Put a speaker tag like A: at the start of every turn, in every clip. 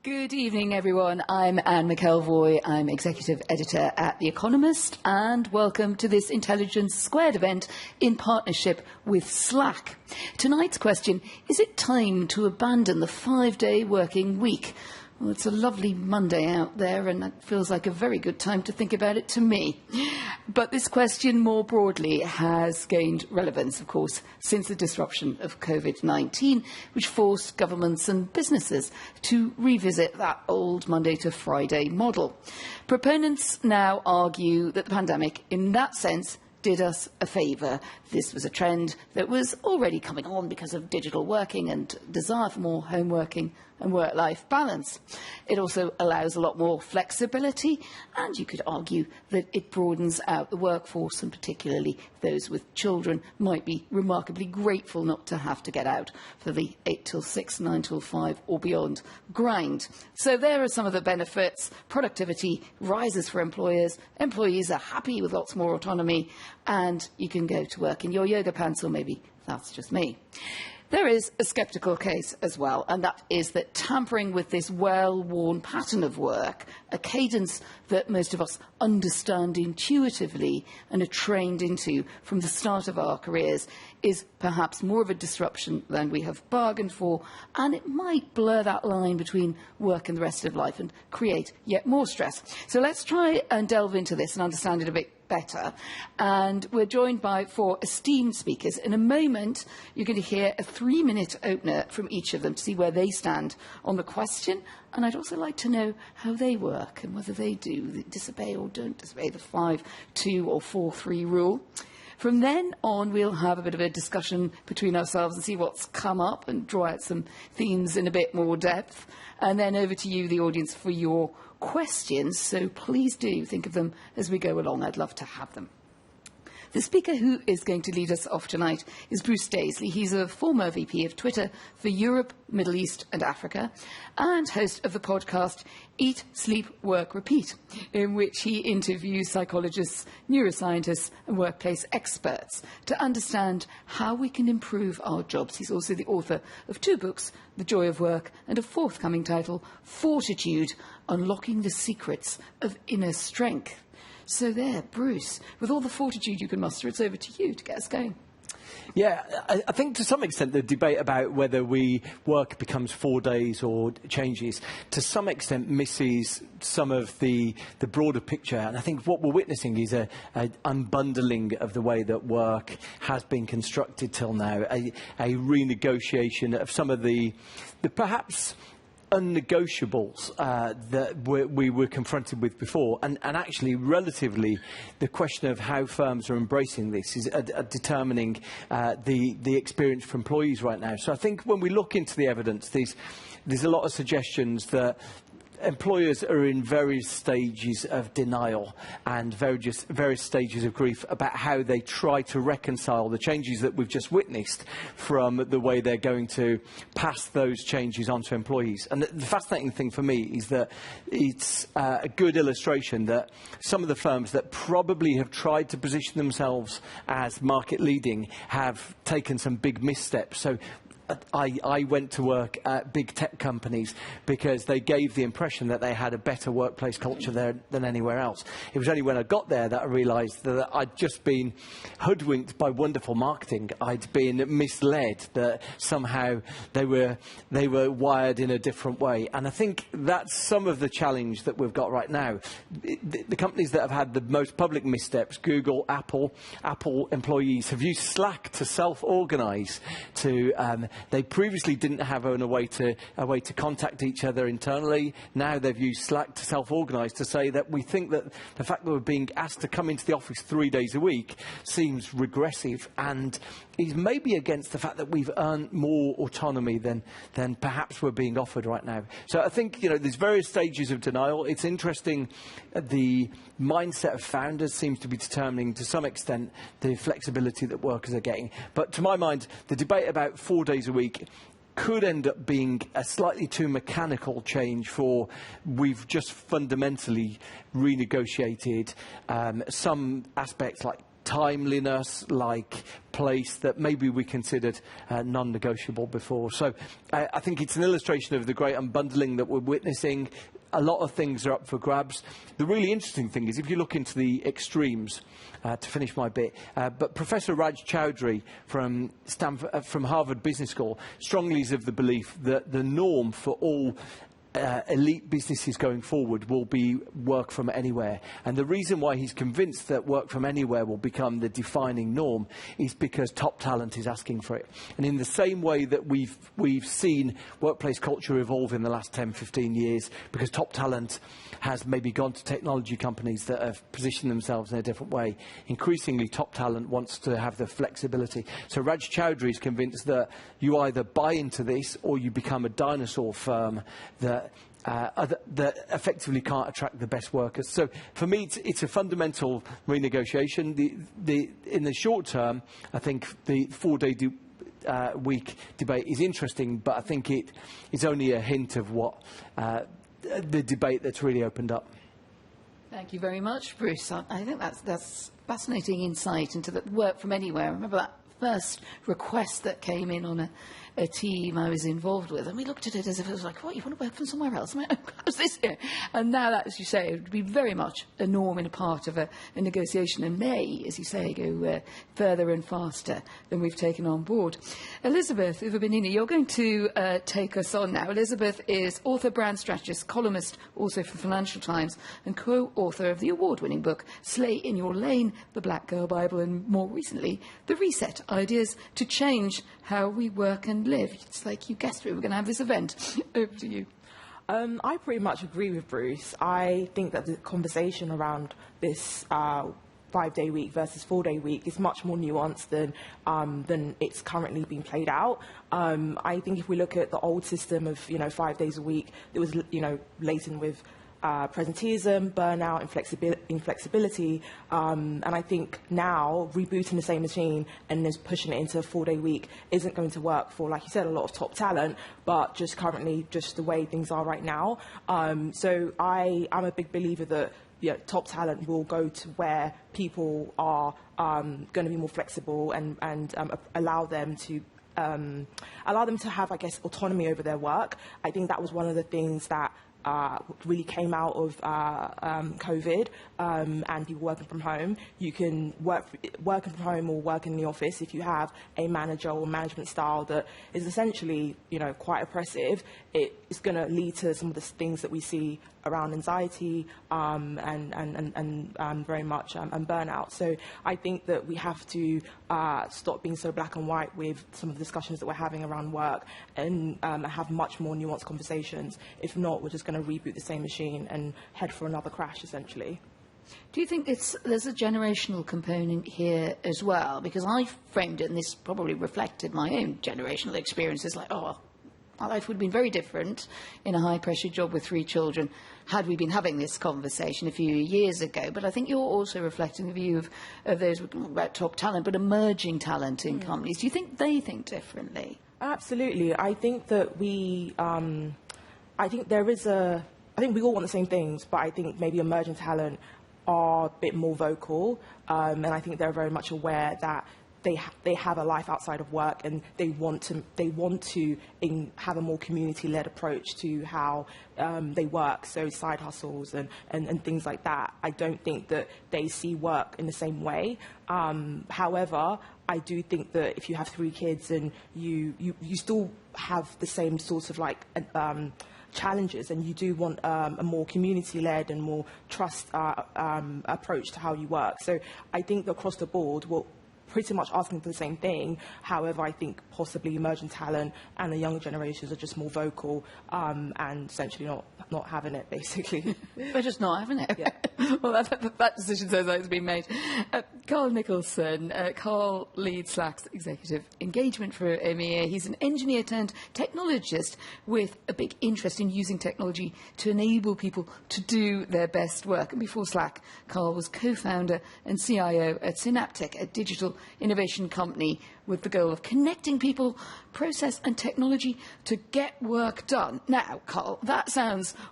A: Good evening, everyone. I'm Anne McElvoy. I'm Executive Editor at The Economist, and welcome to this Intelligence Squared event in partnership with Slack. Tonight's question, is it time to abandon the 5-day working week? Well, it's a lovely Monday out there, and it feels like a very good time to think about it to me. But this question more broadly has gained relevance, of course, since the disruption of COVID-19, which forced governments and businesses to revisit that old Monday to Friday model. Proponents now argue that the pandemic, in that sense, did us a favour. This was a trend that was already coming on because of digital working and desire for more home working and work-life balance. It also allows a lot more flexibility, and you could argue that it broadens out the workforce, and particularly those with children might be remarkably grateful not to have to get out for the 8 till 6, 9 till 5 or beyond grind. So there are some of the benefits. Productivity rises for employers. Employees are happy with lots more autonomy, and you can go to work in your yoga pants, or maybe that's just me. There is a sceptical case as well, and that is that tampering with this well-worn pattern of work, a cadence that most of us understand intuitively and are trained into from the start of our careers, is perhaps more of a disruption than we have bargained for, and it might blur that line between work and the rest of life and create yet more stress. So let's try and delve into this and understand it a bit better. And we're joined by 4 esteemed speakers. In a moment, you're going to hear a 3-minute opener from each of them to see where they stand on the question. And I'd also like to know how they work and whether they do disobey or don't disobey the 5-2 or 4-3 rule. From then on, we'll have a bit of a discussion between ourselves and see what's come up and draw out some themes in a bit more depth. And then over to you, the audience, for your questions. So please do think of them as we go along. I'd love to have them. The speaker who is going to lead us off tonight is Bruce Daisley. He's a former VP of Twitter for Europe, Middle East and Africa, and host of the podcast Eat, Sleep, Work, Repeat, in which he interviews psychologists, neuroscientists and workplace experts to understand how we can improve our jobs. He's also the author of 2 books, The Joy of Work, and a forthcoming title, Fortitude, Unlocking the Secrets of Inner Strength. So there, Bruce, with all the fortitude you can muster, it's over to you to get us going.
B: Yeah, I think to some extent the debate about whether work becomes 4 days or changes, to some extent misses some of the broader picture. And I think what we're witnessing is an unbundling of the way that work has been constructed till now, a renegotiation of some of the perhaps unnegotiables that we were confronted with before, and actually relatively the question of how firms are embracing this is determining the experience for employees right now. So I think when we look into the evidence, there's a lot of suggestions that employers are in various stages of denial and various stages of grief about how they try to reconcile the changes that we've just witnessed from the way they're going to pass those changes on to employees. And the fascinating thing for me is that it's a good illustration that some of the firms that probably have tried to position themselves as market leading have taken some big missteps. So I went to work at big tech companies because they gave the impression that they had a better workplace culture there than anywhere else. It was only when I got there that I realised that I'd just been hoodwinked by wonderful marketing. I'd been misled, that somehow they were wired in a different way. And I think that's some of the challenge that we've got right now. The companies that have had the most public missteps, Google, Apple employees have used Slack to self-organise, they previously didn't have a way to contact each other internally. Now they've used Slack to self-organise to say that we think that the fact that we're being asked to come into the office 3 days a week seems regressive and is maybe against the fact that we've earned more autonomy than perhaps we're being offered right now. So I think, there's various stages of denial. It's interesting, the mindset of founders seems to be determining to some extent the flexibility that workers are getting. But to my mind, the debate about 4 days a week could end up being a slightly too mechanical change for we've just fundamentally renegotiated some aspects like timeliness, like place that maybe we considered non-negotiable before. So I think it's an illustration of the great unbundling that we're witnessing. A lot of things are up for grabs. The really interesting thing is if you look into the extremes, to finish my bit, but Professor Raj Chowdhury from Harvard Business School strongly is of the belief that the norm for all elite businesses going forward will be work from anywhere. And the reason why he's convinced that work from anywhere will become the defining norm is because top talent is asking for it. And in the same way that we've seen workplace culture evolve in the last 10, 15 years, because top talent has maybe gone to technology companies that have positioned themselves in a different way, increasingly top talent wants to have the flexibility. So Raj Chowdhury is convinced that you either buy into this or you become a dinosaur firm that effectively can't attract the best workers. So for me, it's a fundamental renegotiation. In the short term, I think the 4-day week debate is interesting, but I think it is only a hint of what the debate that's really opened up.
A: Thank you very much, Bruce. I think that's fascinating insight into the work from anywhere. I remember that first request that came in on a team I was involved with, and we looked at it as if it was like, what, you want to work from somewhere else? I mean, how's this here? And now that, as you say, it would be very much a norm and a part of a negotiation, and may, as you say, go further and faster than we've taken on board. Elizabeth Uviebinené, you're going to take us on now. Elizabeth is author, brand strategist, columnist, also for Financial Times, and co-author of the award-winning book Slay in Your Lane, The Black Girl Bible, and more recently, The Reset, Ideas to Change How We Work and Live. It's like you guessed it, we're going to have this event. Over to you.
C: I pretty much agree with Bruce. I think that the conversation around this 5-day week versus 4-day week is much more nuanced than it's currently being played out. I think if we look at the old system of 5 days a week, it was laden with presenteeism, burnout, inflexibility, and I think now rebooting the same machine and just pushing it into a 4-day week isn't going to work for, like you said, a lot of top talent, but just currently just the way things are right now. So I'm a big believer that top talent will go to where people are going to be more flexible and allow them to have, I guess, autonomy over their work. I think that was one of the things that really came out of COVID and people working from home. You can working from home or work in the office if you have a manager or management style that is essentially, quite oppressive. It is going to lead to some of the things that we see around anxiety and very much and burnout. So I think that we have to stop being so black and white with some of the discussions that we're having around work and have much more nuanced conversations. If not, we're just going to reboot the same machine and head for another crash, essentially.
A: Do you think there's a generational component here as well? Because I framed it, and this probably reflected my own generational experiences, like, my life would have been very different in a high-pressure job with 3 children had we been having this conversation a few years ago. But I think you're also reflecting the view of those about top talent, but emerging talent in companies. Do you think they think differently?
C: Absolutely. I think that I think we all want the same things, but I think maybe emerging talent are a bit more vocal, and I think they're very much aware that they have a life outside of work, and they want to have a more community-led approach to how they work, so side hustles and things like that. I don't think that they see work in the same way. However, I do think that if you have 3 kids and you still have the same sorts of challenges, and you do want a more community-led and more trust approach to how you work. So I think that across the board, we're pretty much asking for the same thing. However, I think possibly emerging talent and the younger generations are just more vocal and essentially not having it, basically.
A: They're just not having it.
C: Yeah.
A: Well, that decision sounds like it's been made. Carl Nicholson. Carl leads Slack's executive engagement for EMEA. He's an engineer turned technologist with a big interest in using technology to enable people to do their best work. And before Slack, Carl was co-founder and CIO at Synaptic, a digital innovation company with the goal of connecting people, process and technology to get work done. Now, Carl, that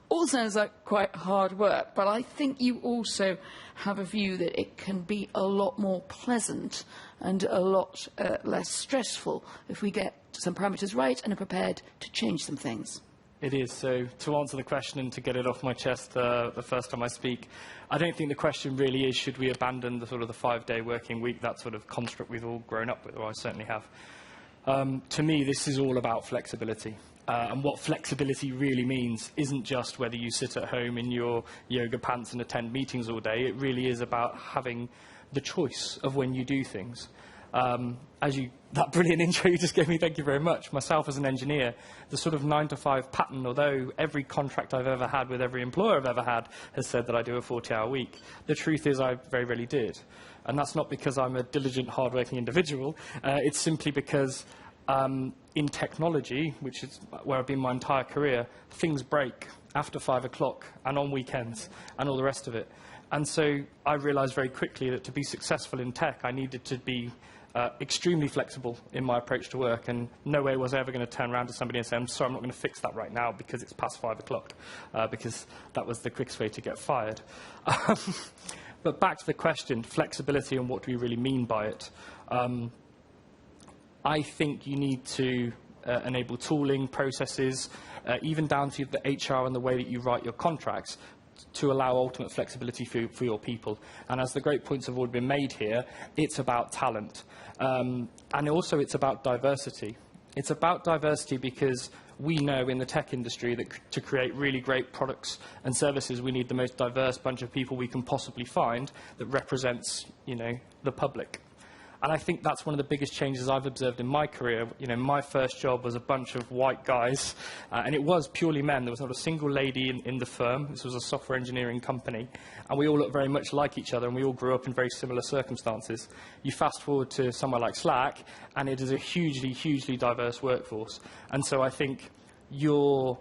A: all sounds like quite hard work. But I think you also have a view that it can be a lot more pleasant and a lot less stressful if we get some parameters right and are prepared to change some things.
D: It is. So to answer the question and to get it off my chest the first time I speak, I don't think the question really is should we abandon the sort of the 5-day working week, that sort of construct we've all grown up with, or I certainly have. To me, this is all about flexibility. And what flexibility really means isn't just whether you sit at home in your yoga pants and attend meetings all day. It really is about having the choice of when you do things. That brilliant intro you just gave me, thank you very much. Myself as an engineer, the sort of 9-to-5 pattern, although every contract I've ever had with every employer I've ever had has said that I do a 40-hour week, the truth is I very rarely did. And that's not because I'm a diligent, hard-working individual. It's simply because in technology, which is where I've been my entire career, things break after 5 o'clock and on weekends and all the rest of it. And so I realised very quickly that to be successful in tech, I needed to be extremely flexible in my approach to work, and no way was I ever going to turn around to somebody and say, I'm sorry, I'm not going to fix that right now because it's past 5 o'clock, because that was the quickest way to get fired. But back to the question, flexibility and what do we really mean by it? I think you need to enable tooling, processes, even down to the HR and the way that you write your contracts, to allow ultimate flexibility for your people. And as the great points have already been made here, it's about talent. And also it's about diversity. It's about diversity because we know in the tech industry that to create really great products and services, we need the most diverse bunch of people we can possibly find that represents, the public. And I think that's one of the biggest changes I've observed in my career. My first job was a bunch of white guys, and it was purely men. There was not a single lady in the firm. This was a software engineering company, and we all looked very much like each other, and we all grew up in very similar circumstances. You fast forward to somewhere like Slack, and it is a hugely, hugely diverse workforce. And so I think your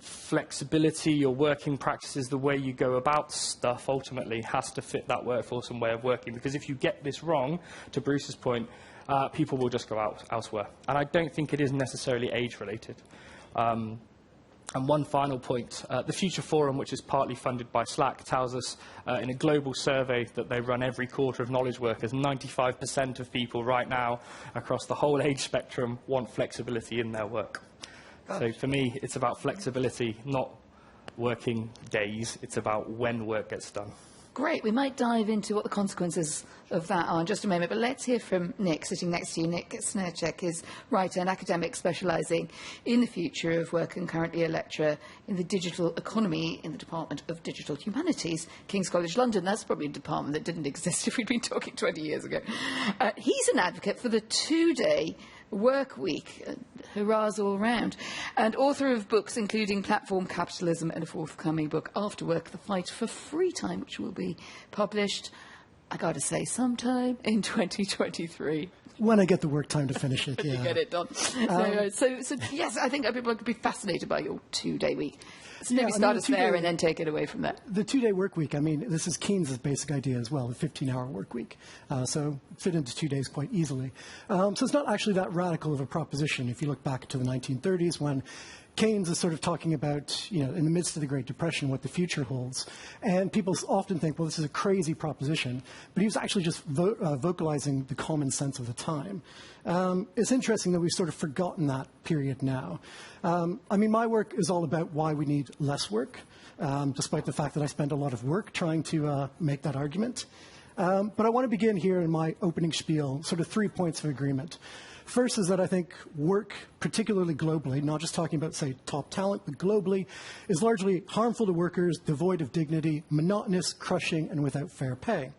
D: flexibility, your working practices, the way you go about stuff ultimately has to fit that workforce and way of working. Because if you get this wrong, to Bruce's point, people will just go out elsewhere. And I don't think it is necessarily age-related. And one final point, the Future Forum, which is partly funded by Slack, tells us in a global survey that they run every quarter of knowledge workers, 95% of people right now across the whole age spectrum want flexibility in their work. So for me, it's about flexibility, not working days. It's about when work gets done.
A: Great. We might dive into what the consequences of that are in just a moment, but let's hear from Nick, sitting next to you. Nick Snerchek is writer and academic specialising in the future of work and currently a lecturer in the digital economy in the Department of Digital Humanities, King's College London. That's probably a department that didn't exist if we'd been talking 20 years ago. He's an advocate for the 2-day work week. Hurrahs all round. And author of books including Platform Capitalism and a forthcoming book, After Work, The Fight for Free Time, which will be published, I got to say, sometime in 2023.
E: When I get the work time to finish it,
A: yeah. You get it done. So, yes, I think people could be fascinated by your 2-day week. So maybe start us there and then take it away from there.
E: The 2-day work week, this is Keynes' basic idea as well, the 15-hour work week. So fit into 2 days quite easily. So it's not actually that radical of a proposition if you look back to the 1930s when Keynes is sort of talking about, in the midst of the Great Depression, what the future holds. And people often think, well, this is a crazy proposition. But he was actually just vocalizing the common sense of the time. It's interesting that we've sort of forgotten that period now. My work is all about why we need less work, despite the fact that I spend a lot of work trying to make that argument. But I want to begin here in my opening spiel, sort of 3 points of agreement. First is that I think work, particularly globally, not just talking about, say, top talent, but globally, is largely harmful to workers, devoid of dignity, monotonous, crushing, and without fair pay.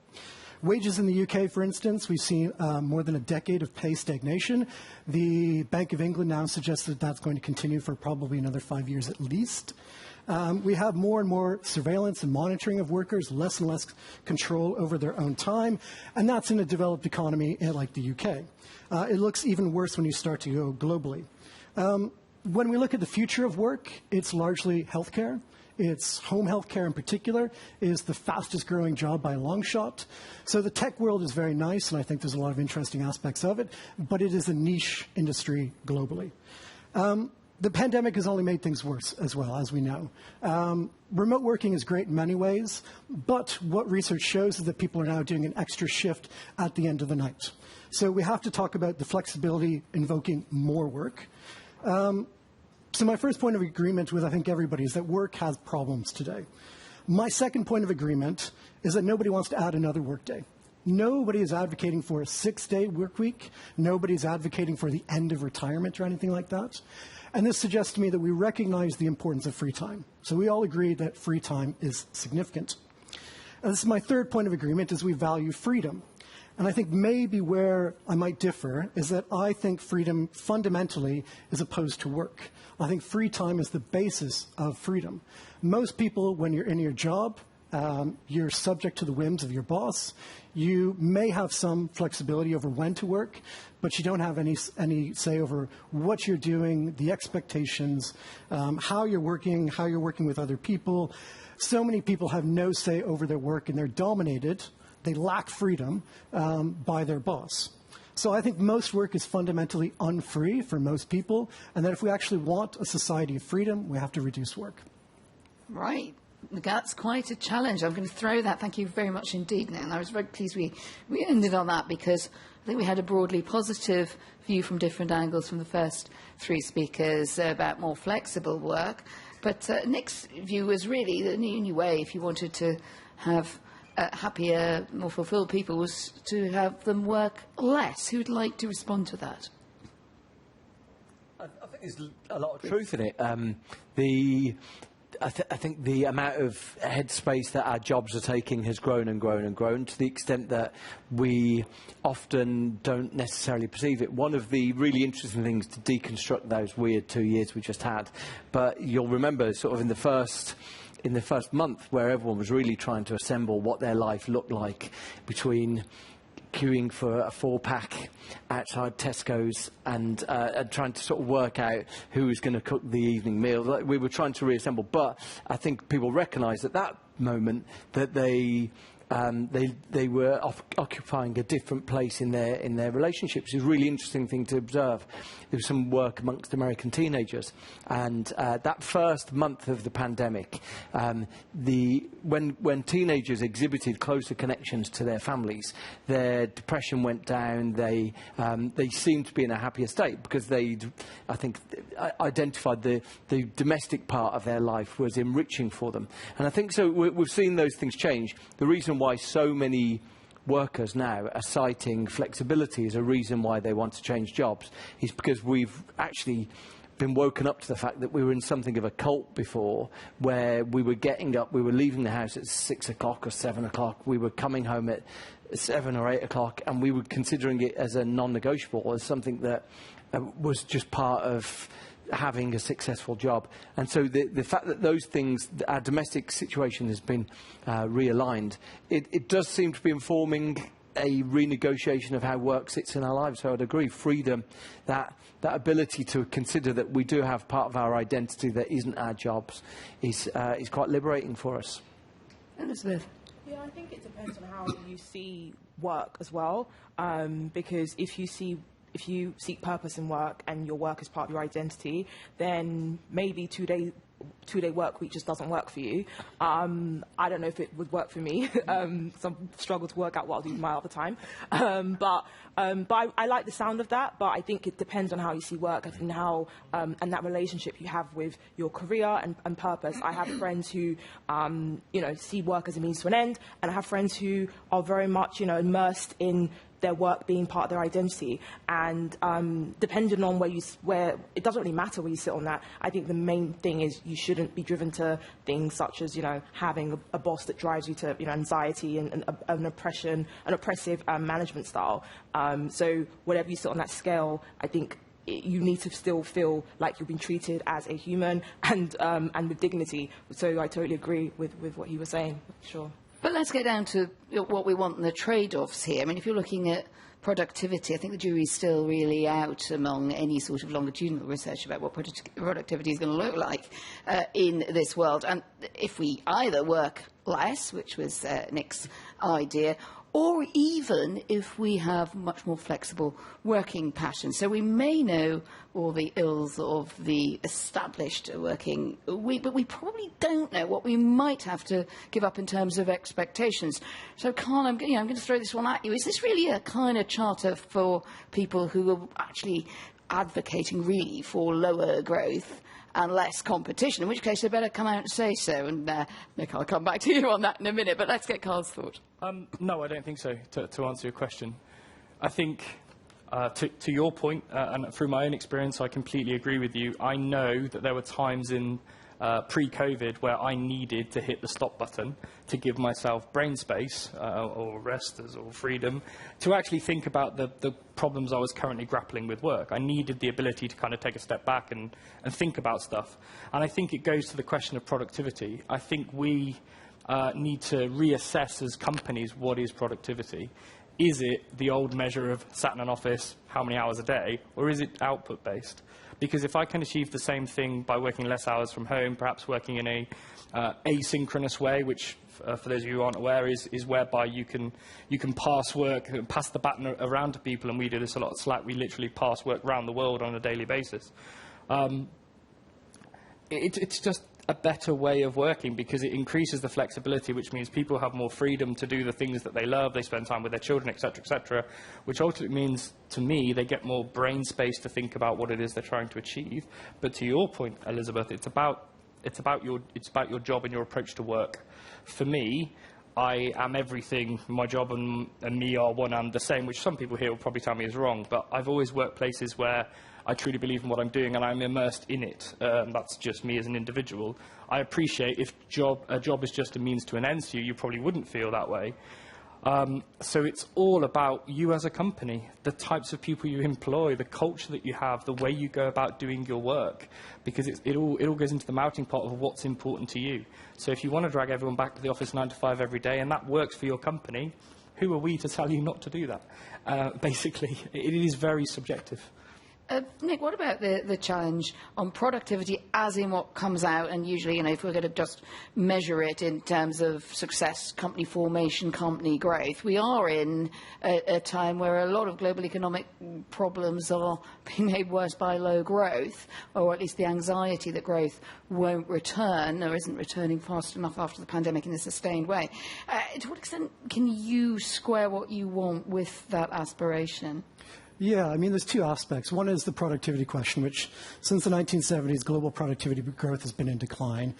E: Wages in the UK, for instance, we've seen more than a decade of pay stagnation. The Bank of England now suggests that that's going to continue for probably another 5 years at least. We have more and more surveillance and monitoring of workers, less and less control over their own time, and that's in a developed economy like the UK. It looks even worse when you start to go globally. When we look at the future of work, it's largely healthcare. It's home health care in particular is the fastest growing job by a long shot. So the tech world is very nice, and I think there's a lot of interesting aspects of it, but it is a niche industry globally. The pandemic has only made things worse as well, as we know. Remote working is great in many ways, but what research shows is that people are now doing an extra shift at the end of the night. So we have to talk about the flexibility invoking more work. So my first point of agreement with, I think, everybody is that work has problems today. My second point of agreement is that nobody wants to add another workday. Nobody is advocating for a 6-day work week. Nobody is advocating for the end of retirement or anything like that. And this suggests to me that we recognize the importance of free time. So we all agree that free time is significant. And this is my third point of agreement, is we value freedom. And I think maybe where I might differ is that I think freedom fundamentally is opposed to work. I think free time is the basis of freedom. Most people, when you're in your job, you're subject to the whims of your boss. You may have some flexibility over when to work, but you don't have any say over what you're doing, the expectations, how you're working with other people. So many people have no say over their work, and they're dominated. They lack freedom by their boss. So I think most work is fundamentally unfree for most people, and that if we actually want a society of freedom, we have to reduce work.
A: Right. That's quite a challenge. I'm going to throw that. Thank you very much indeed, Neil. And I was very pleased we ended on that, because I think we had a broadly positive view from different angles from the first three speakers about more flexible work. But Nick's view was really the only way, if you wanted to have happier, more fulfilled people, was to have them work less. Who'd like to respond to that?
B: I think there's a lot of truth in it. I think the amount of headspace that our jobs are taking has grown and grown and grown, to the extent that we often don't necessarily perceive it. One of the really interesting things to deconstruct those weird 2 years we just had, but you'll remember sort of in the first month, where everyone was really trying to assemble what their life looked like, between queuing for a 4-pack outside Tesco's and trying to sort of work out who was going to cook the evening meal. We were trying to reassemble, but I think people recognised at that moment that they were occupying a different place in their relationships. It was a really interesting thing to observe. There was some work amongst American teenagers, and that first month of the pandemic, when teenagers exhibited closer connections to their families, their depression went down. They seemed to be in a happier state, because they'd, I think, identified the domestic part of their life was enriching for them. And I think so. We've seen those things change. The reason why so many workers now are citing flexibility as a reason why they want to change jobs is because we've actually been woken up to the fact that we were in something of a cult before, where we were getting up, we were leaving the house at 6 o'clock or 7 o'clock, we were coming home at 7 or 8 o'clock, and we were considering it as a non-negotiable, as something that was just part of having a successful job. And so the fact that those things, our domestic situation has been realigned, it does seem to be informing a renegotiation of how work sits in our lives. So I'd agree, freedom, that ability to consider that we do have part of our identity that isn't our jobs, is quite liberating for us.
A: Elizabeth?
C: Yeah, I think it depends on how you see work as well, because if you seek purpose in work and your work is part of your identity, then maybe two-day work week just doesn't work for you. I don't know if it would work for me. Some struggle to work out what I'll do with my other time. But I like the sound of that, but I think it depends on how you see work and how and that relationship you have with your career and purpose. I have friends who see work as a means to an end, and I have friends who are very much immersed in their work being part of their identity, and depending on where it doesn't really matter where you sit on that. I think the main thing is you shouldn't be driven to things such as having a boss that drives you to anxiety and an oppressive management style. So whatever you sit on that scale, I think you need to still feel like you're being treated as a human and with dignity. So I totally agree with what he was saying. Sure.
A: But let's get down to what we want and the trade-offs here. I mean, if you're looking at productivity, I think the jury's still really out among any sort of longitudinal research about what productivity is going to look like in this world. And if we either work less, which was Nick's idea, or even if we have much more flexible working patterns. So we may know all the ills of the established working week, but we probably don't know what we might have to give up in terms of expectations. So, Carl, I'm going to throw this one at you. Is this really a kind of charter for people who are actually advocating really for lower growth and less competition, in which case they better come out and say so? And Nick, I'll come back to you on that in a minute, but let's get Carl's thought.
D: No, I don't think so, to answer your question. I think, to your point, and through my own experience, I completely agree with you. I know that there were times in pre-COVID where I needed to hit the stop button to give myself brain space, or rest or freedom, to actually think about the problems I was currently grappling with work. I needed the ability to kind of take a step back and think about stuff. And I think it goes to the question of productivity. I think we need to reassess as companies what is productivity. Is it the old measure of sat in an office, how many hours a day, or is it output-based? Because if I can achieve the same thing by working less hours from home, perhaps working in a asynchronous way, which, for those of you who aren't aware, is whereby you can pass work, pass the baton around to people, and we do this a lot at Slack. We literally pass work around the world on a daily basis. It's just a better way of working because it increases the flexibility, which means people have more freedom to do the things that they love. They spend time with their children, etc., which ultimately means, to me, they get more brain space to think about what it is they're trying to achieve. But to your point, Elizabeth, it's about your job and your approach to work. For me, I am everything. My job and me are one and the same, which some people here will probably tell me is wrong. But I've always worked places where I truly believe in what I'm doing and I'm immersed in it. That's just me as an individual. I appreciate if a job is just a means to an end to you, you probably wouldn't feel that way. So it's all about you as a company, the types of people you employ, the culture that you have, the way you go about doing your work, because it all goes into the melting pot of what's important to you. So if you want to drag everyone back to the office 9 to 5 every day and that works for your company, who are we to tell you not to do that? Basically, it is very subjective.
A: Nick, what about the challenge on productivity as in what comes out? And usually, if we're going to just measure it in terms of success, company formation, company growth, we are in a time where a lot of global economic problems are being made worse by low growth, or at least the anxiety that growth won't return or isn't returning fast enough after the pandemic in a sustained way. To what extent can you square what you want with that aspiration?
E: Yeah, there's two aspects. One is the productivity question, which since the 1970s, global productivity growth has been in decline.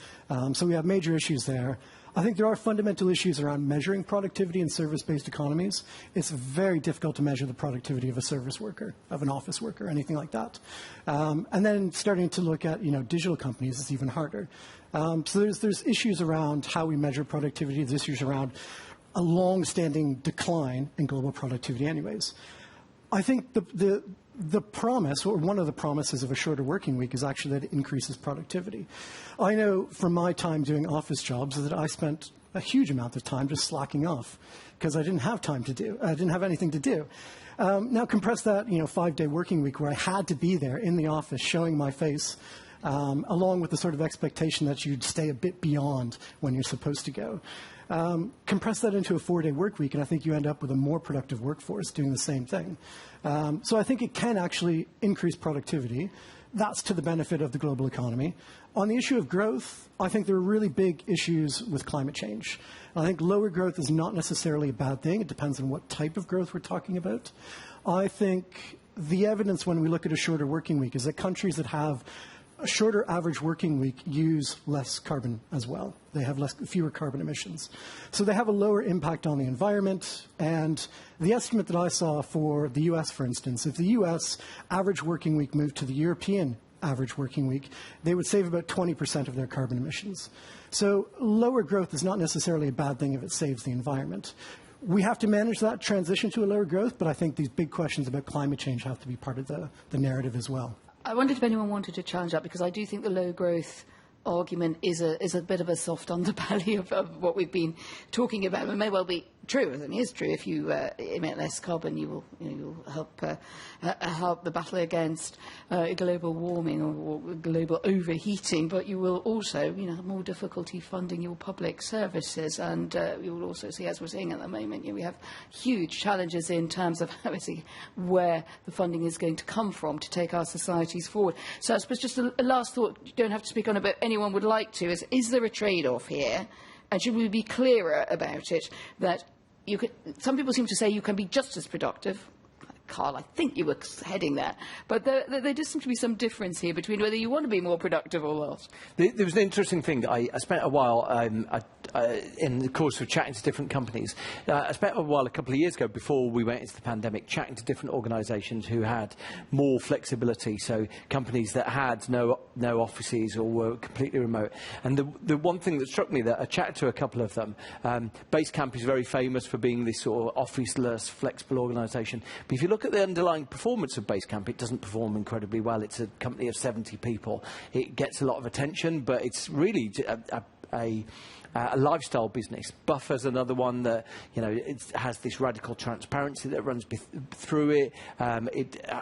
E: So we have major issues there. I think there are fundamental issues around measuring productivity in service-based economies. It's very difficult to measure the productivity of a service worker, of an office worker, anything like that. And then starting to look at, digital companies is even harder. So there's issues around how we measure productivity. There's issues around a long-standing decline in global productivity anyways. I think the promise, or one of the promises of a shorter working week, is actually that it increases productivity. I know from my time doing office jobs that I spent a huge amount of time just slacking off because I didn't have I didn't have anything to do. Now compress that, 5-day working week where I had to be there in the office showing my face, along with the sort of expectation that you'd stay a bit beyond when you're supposed to go. Compress that into a 4-day work week, and I think you end up with a more productive workforce doing the same thing. So I think it can actually increase productivity. That's to the benefit of the global economy. On the issue of growth, I think there are really big issues with climate change. I think lower growth is not necessarily a bad thing. It depends on what type of growth we're talking about. I think the evidence when we look at a shorter working week is that countries that have a shorter average working week use less carbon as well. They have fewer carbon emissions. So they have a lower impact on the environment. And the estimate that I saw for the US, for instance, if the US average working week moved to the European average working week, they would save about 20% of their carbon emissions. So lower growth is not necessarily a bad thing if it saves the environment. We have to manage that transition to a lower growth, but I think these big questions about climate change have to be part of the narrative as well.
A: I wondered if anyone wanted to challenge that, because I do think the low growth argument is a bit of a soft underbelly of what we've been talking about. It may well be true, and it is true. If you emit less carbon, you'll help the battle against global warming or global overheating. But you will also, have more difficulty funding your public services, and you will also see, as we're seeing at the moment, we have huge challenges in terms of obviously where the funding is going to come from to take our societies forward. So I suppose just a last thought. You don't have to speak on it, but anyone would like to. Is there a trade-off here? And should we be clearer about it, that some people seem to say you can be just as productive. Carl, I think you were heading there. But there does seem to be some difference here between whether you want to be more productive or not.
B: There was an interesting thing. I spent a while in the course of chatting to different companies. I spent a while a couple of years ago, before we went into the pandemic, chatting to different organisations who had more flexibility. So companies that had no offices or were completely remote. And the one thing that struck me, that I chatted to a couple of them, Basecamp is very famous for being this sort of officeless, flexible organisation. But if you look at the underlying performance of Basecamp, it doesn't perform incredibly well. It's a company of 70 people. It gets a lot of attention, but it's really a lifestyle business. Buffer's another one that, it has this radical transparency that runs through it.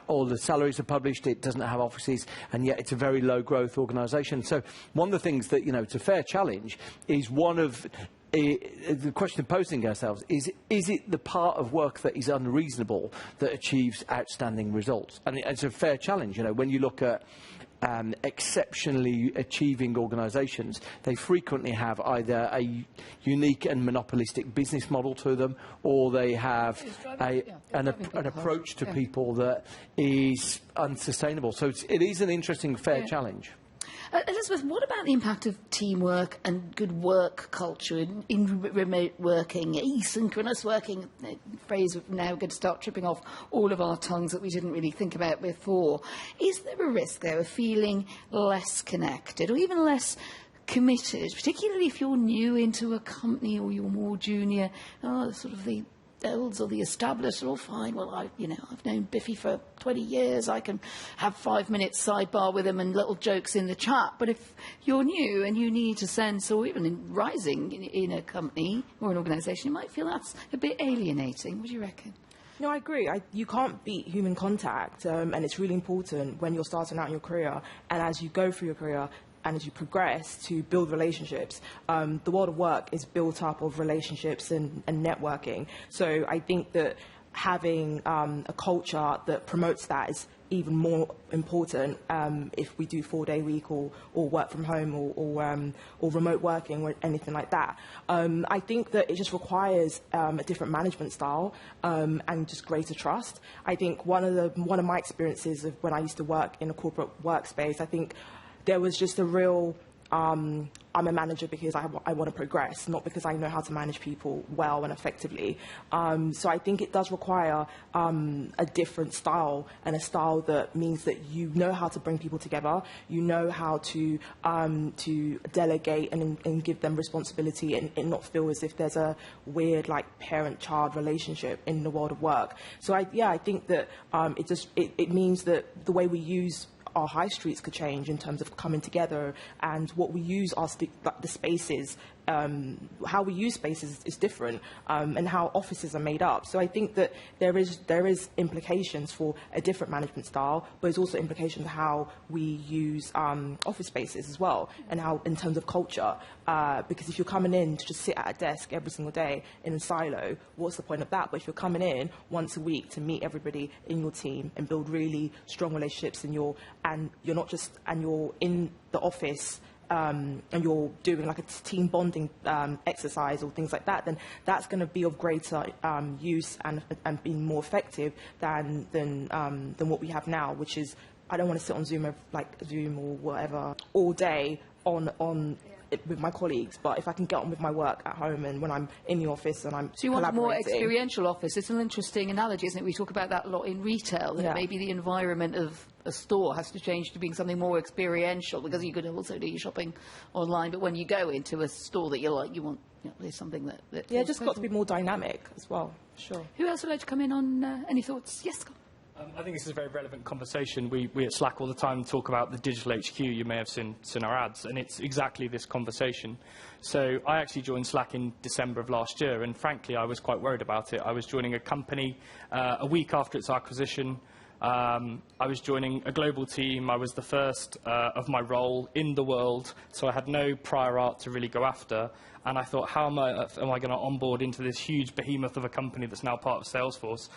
B: All the salaries are published. It doesn't have offices, and yet it's a very low growth organisation. So one of the things that, it's a fair challenge is the question of posing ourselves is it the part of work that is unreasonable that achieves outstanding results? And it's a fair challenge. When you look at exceptionally achieving organisations, they frequently have either a unique and monopolistic business model to them, or they have an approach to people that is unsustainable. So it is an interesting, fair challenge.
A: Elizabeth, what about the impact of teamwork and good work culture in remote working, asynchronous working, a phrase we're now going to start tripping off all of our tongues that we didn't really think about before? Is there a risk there of feeling less connected or even less committed, particularly if you're new into a company or you're more junior? Sort of the olds or the established are all fine. Well, I've known Biffy for 20 years. I can have 5 minutes sidebar with him and little jokes in the chat. But if you're new and you need a sense, or even rising in a company or an organisation, you might feel that's a bit alienating. What do you reckon?
C: No, I agree. You can't beat human contact, and it's really important when you're starting out in your career, and as you go through your career, and as you progress, to build relationships. The world of work is built up of relationships and networking. So I think that having a culture that promotes that is even more important if we do 4-day week or work from home or remote working or anything like that. I think that it just requires a different management style and just greater trust. I think one of my experiences of when I used to work in a corporate workspace, I think there was just a real, I'm a manager because I want to progress, not because I know how to manage people well and effectively. So I think it does require a different style, and a style that means that you know how to bring people together, you know how to delegate and give them responsibility, and not feel as if there's a weird parent-child relationship in the world of work. So I think that it means that the way we use our high streets could change in terms of coming together, and what we use the spaces, how we use spaces is different, and how offices are made up. So I think that there is implications for a different management style, but there's also implications for how we use office spaces as well, and how in terms of culture. Because if you're coming in to just sit at a desk every single day in a silo, what's the point of that? But if you're coming in once a week to meet everybody in your team and build really strong relationships, and you're in the office, and you're doing like a team bonding exercise or things like that, then that's going to be of greater use and being more effective than what we have now, which is, I don't want to sit on Zoom or whatever all day on with my colleagues, but if I can get on with my work at home and when I'm in the office and I'm
A: So you want a more experiential office. It's an interesting analogy, isn't it? We talk about that a lot in retail, that maybe the environment of a store has to change to being something more experiential, because you could also do your shopping online, but when you go into a store that you want, there's something that
C: just got to be more dynamic as well. Sure.
A: Who else would like to come in on any thoughts? Yes, Scott.
D: I think this is a very relevant conversation. We at Slack all the time talk about the digital HQ. You may have seen our ads, and it's exactly this conversation. So I actually joined Slack in December of last year, and frankly, I was quite worried about it. I was joining a company a week after its acquisition. I was joining a global team. I was the first of my role in the world, so I had no prior art to really go after. And I thought, how am I going to onboard into this huge behemoth of a company that's now part of Salesforce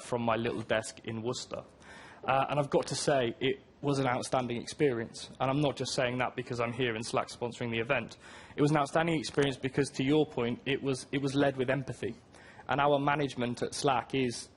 D: from my little desk in Worcester? And I've got to say, it was an outstanding experience. And I'm not just saying that because I'm here in Slack sponsoring the event. It was an outstanding experience because, to your point, it was led with empathy. And our management at Slack is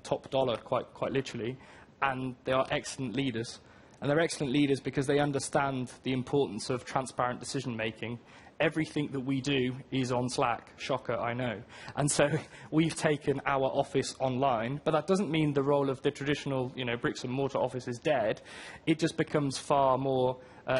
D: top dollar, quite literally, and they are excellent leaders. And they're excellent leaders because they understand the importance of transparent decision-making. Everything that we do is on Slack. Shocker, I know. And so we've taken our office online, but that doesn't mean the role of the traditional, bricks and mortar office is dead. It just becomes far more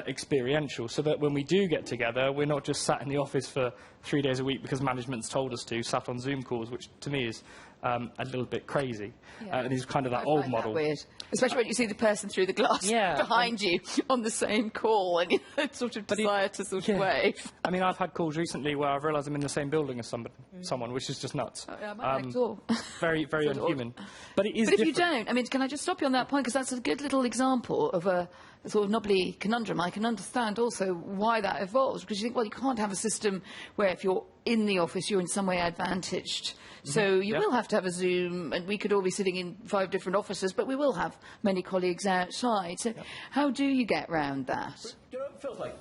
D: experiential, so that when we do get together, we're not just sat in the office for 3 days a week because management's told us to, sat on Zoom calls, which to me is a little bit crazy. Yeah. And it's kind of that old model.
A: That weird. Especially when you see the person through the glass behind you on the same call, and sort of desire to sort of wave.
D: I mean, I've had calls recently where I've realised I'm in the same building as someone, which is just nuts. Very, very unhuman. But it is.
A: But if you don't, I mean, can I just stop you on that point, because that's a good little example of a sort of knobbly conundrum. I can understand also why that evolves, because you think, well, you can't have a system where if you're in the office, you're in some way advantaged. So you will have to have a Zoom, and we could all be sitting in 5 different offices, but we will have many colleagues outside. So how do you get round that?
B: You know, it feels like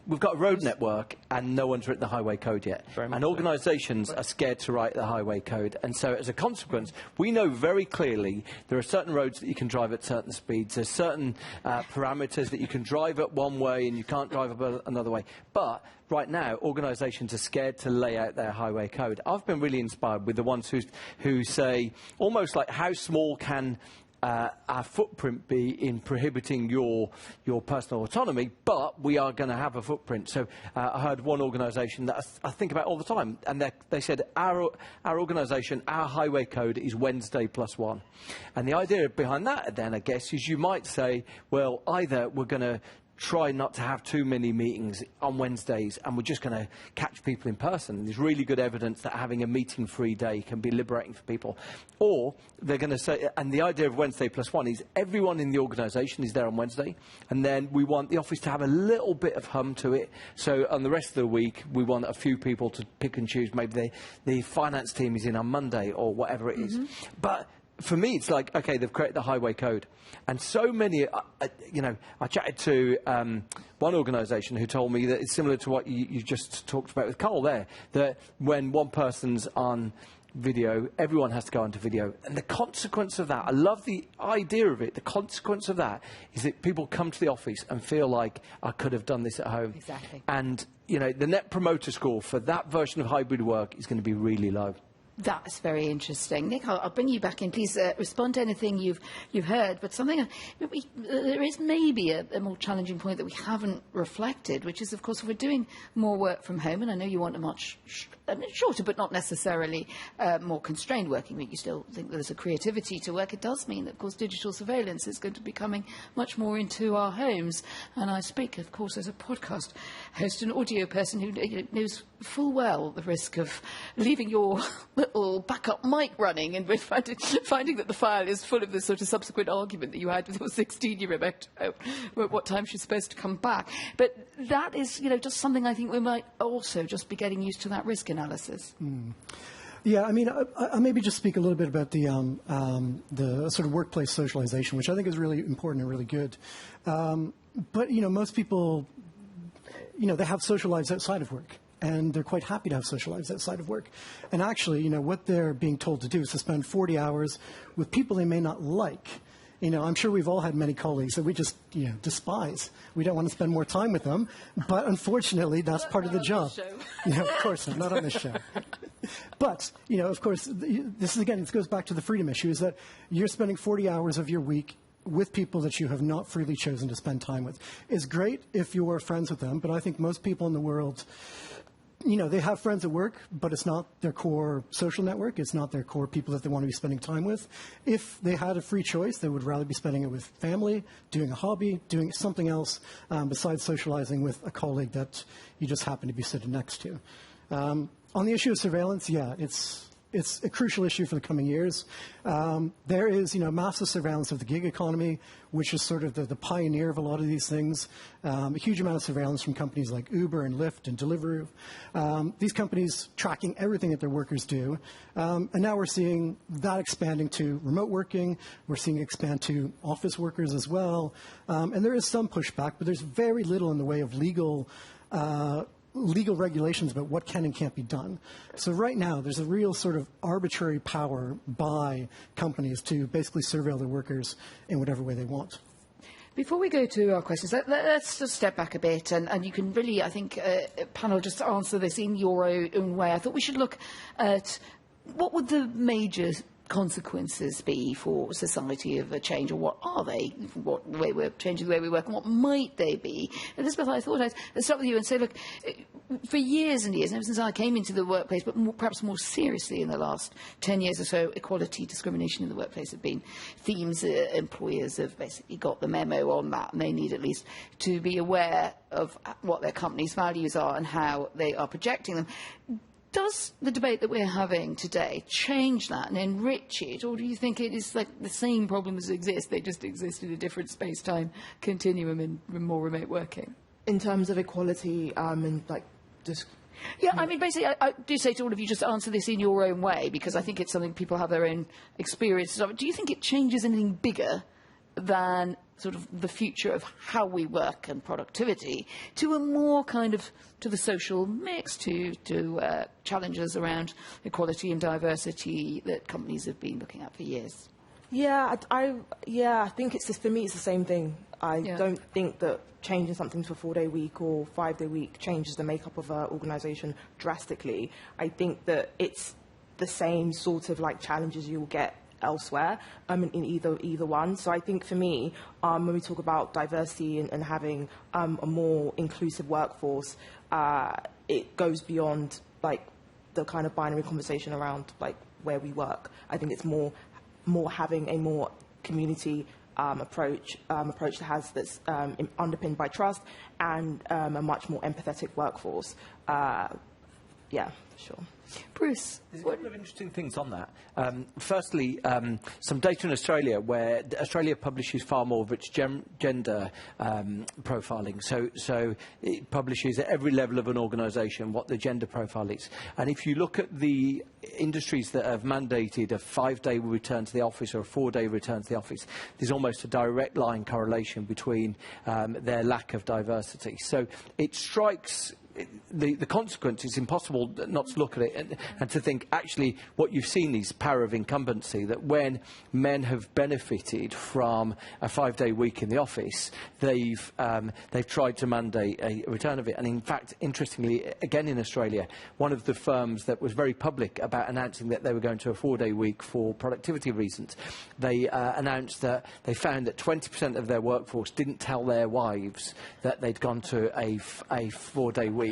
B: we've got a road network and no one's written the highway code yet. And organisations are scared to write the highway code. And so as a consequence, we know very clearly there are certain roads that you can drive at certain speeds. There's certain parameters that you can drive at one way and you can't drive up another way. But right now, organisations are scared to lay out their highway code. I've been really inspired with the ones who say, almost like, how small can our footprint be in prohibiting your personal autonomy, but we are going to have a footprint. So I heard one organisation that I think about all the time, and they said, our organisation, our highway code is Wednesday +1. And the idea behind that, then, I guess, is you might say, well, either we're going to try not to have too many meetings on Wednesdays, and we're just going to catch people in person. There's really good evidence that having a meeting-free day can be liberating for people. Or they're going to say, and the idea of Wednesday +1 is everyone in the organisation is there on Wednesday, and then we want the office to have a little bit of hum to it. So on the rest of the week, we want a few people to pick and choose. Maybe the finance team is in on Monday or whatever it is. But for me, it's like, OK, they've created the highway code. And so many, I chatted to one organisation who told me that it's similar to what you just talked about with Carl there, that when one person's on video, everyone has to go onto video. And the consequence of that, I love the idea of it, the consequence of that is that people come to the office and feel like, I could have done this at home.
A: Exactly.
B: And, the net promoter score for that version of hybrid work is going to be really low.
A: That's very interesting. Nick, I'll bring you back in. Please respond to anything you've heard. But something there is maybe a more challenging point that we haven't reflected, which is, of course, if we're doing more work from home, and I know you want a much shorter but not necessarily more constrained working week. You still think there's a creativity to work. It does mean that, of course, digital surveillance is going to be coming much more into our homes. And I speak, of course, as a podcast host and audio person who knows full well the risk of leaving your little backup mic running and finding that the file is full of the sort of subsequent argument that you had with your 16-year-old about what time she's supposed to come back. But that is, just something I think we might also just be getting used to, that risk analysis.
E: Yeah, I mean, I maybe just speak a little bit about the sort of workplace socialization, which I think is really important and really good. But, most people, they have social lives outside of work. And they're quite happy to have social lives outside of work. And actually, what they're being told to do is to spend 40 hours with people they may not like. I'm sure we've all had many colleagues that we just, despise. We don't want to spend more time with them. But unfortunately, that's part of the job. Of course not on this show. But, of course, this goes back to the freedom issue, is that you're spending 40 hours of your week with people that you have not freely chosen to spend time with. It's great if you're friends with them, but I think most people in the world they have friends at work, but it's not their core social network. It's not their core people that they want to be spending time with. If they had a free choice, they would rather be spending it with family, doing a hobby, doing something else besides socializing with a colleague that you just happen to be sitting next to. On the issue of surveillance, yeah, it's a crucial issue for the coming years. There is, massive surveillance of the gig economy, which is sort of the pioneer of a lot of these things. A huge amount of surveillance from companies like Uber and Lyft and Deliveroo. These companies tracking everything that their workers do. And now we're seeing that expanding to remote working. We're seeing it expand to office workers as well. And there is some pushback, but there's very little in the way of legal regulations about what can and can't be done. So right now, there's a real sort of arbitrary power by companies to basically surveil their workers in whatever way they want.
A: Before we go to our questions, let's just step back a bit, and you can really, I think, panel, just answer this in your own way. I thought we should look at what would the major consequences be for society of a change, or what are they? What the way we're changing the way we work, and what might they be? Elizabeth, I thought I'd start with you and say, look, for years and years, ever since I came into the workplace, but perhaps more seriously in the last 10 years or so, equality, discrimination in the workplace have been themes. Employers have basically got the memo on that, and they need at least to be aware of what their company's values are and how they are projecting them. Does the debate that we're having today change that and enrich it, or do you think it is like the same problems exist, they just exist in a different space-time continuum in more remote working?
C: In terms of equality and just...
A: Yeah, I mean, basically, I do say to all of you, just answer this in your own way, because I think it's something people have their own experiences of. Do you think it changes anything bigger than sort of the future of how we work and productivity to a more kind of to the social mix, to challenges around equality and diversity that companies have been looking at for years?
C: Yeah, I think for me it's the same thing. I don't think that changing something to a 4-day week or 5-day week changes the makeup of an organisation drastically. I think that it's the same sort of challenges you will get elsewhere in either one. So I think for me, when we talk about diversity and having a more inclusive workforce, it goes beyond the kind of binary conversation around where we work. I think it's more having a more community approach that's underpinned by trust and a much more empathetic workforce. Yeah, for sure.
A: Bruce?
B: There's a couple of interesting things on that. Firstly, some data in Australia where Australia publishes far more of its gender profiling. So it publishes at every level of an organisation what the gender profile is. And if you look at the industries that have mandated a 5-day return to the office or a 4-day return to the office, there's almost a direct line correlation between their lack of diversity. So it strikes... The consequence is impossible not to look at it and to think, actually, what you've seen is power of incumbency, that when men have benefited from a 5-day week in the office, they've tried to mandate a return of it. And in fact, interestingly, again in Australia, one of the firms that was very public about announcing that they were going to a 4-day week for productivity reasons, they announced that they found that 20% of their workforce didn't tell their wives that they'd gone to a 4-day week.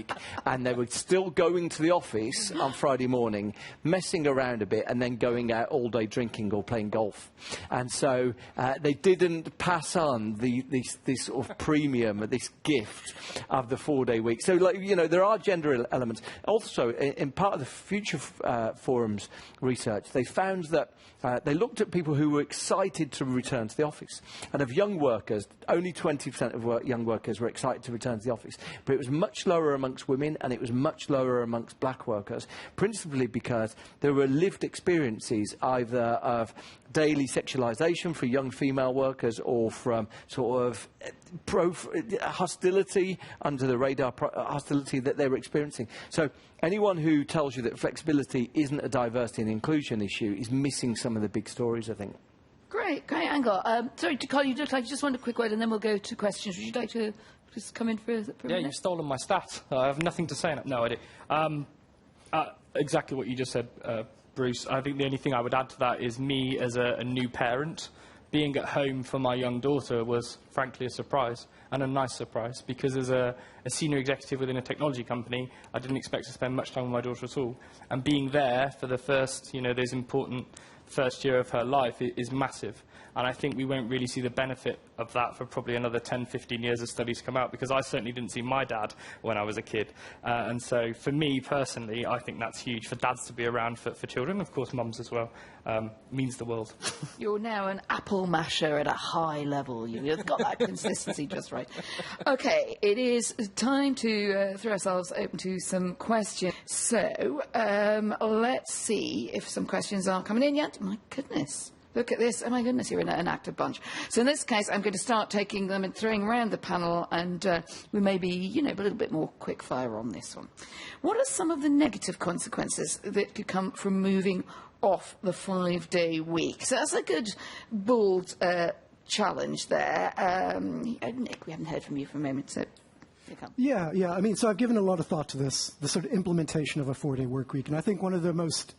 B: And they were still going to the office on Friday morning, messing around a bit, and then going out all day drinking or playing golf. And so they didn't pass on this sort of premium, this gift of the 4-day week. So, there are gender elements. Also, in part of the Future Forum's research, they found that they looked at people who were excited to return to the office. And of young workers, only 20% of young workers were excited to return to the office. But it was much lower amongst women, and it was much lower amongst black workers, principally because there were lived experiences either of daily sexualisation for young female workers or from sort of hostility, under the radar hostility that they were experiencing. So anyone who tells you that flexibility isn't a diversity and inclusion issue is missing some of the big stories, I think.
A: Great angle. Sorry, Carl, you look like you just wanted a quick word and then we'll go to questions. Would you like to just come in for a minute?
D: You've stolen my stats. I have nothing to say. No, I do. Exactly what you just said, Bruce. I think the only thing I would add to that is me as a new parent being at home for my young daughter was, frankly, a surprise, and a nice surprise, because as a senior executive within a technology company, I didn't expect to spend much time with my daughter at all. And being there for the first, those important first year of her life is massive. And I think we won't really see the benefit of that for probably another 10, 15 years as studies come out, because I certainly didn't see my dad when I was a kid. And so for me personally, I think that's huge, for dads to be around for children, of course mums as well, means the world.
A: You're now an apple masher at a high level. You've got that consistency just right. OK, it is time to throw ourselves open to some questions. So let's see if some questions are coming in yet. My goodness. Look at this. Oh, my goodness, you're in an active bunch. So in this case, I'm going to start taking them and throwing around the panel, and we may be, a little bit more quick fire on this one. What are some of the negative consequences that could come from moving off the 5-day week? So that's a good, bold challenge there. Nick, we haven't heard from you for a moment, so...
E: Yeah. I mean, so I've given a lot of thought to this, the sort of implementation of a 4-day work week, and I think one of the most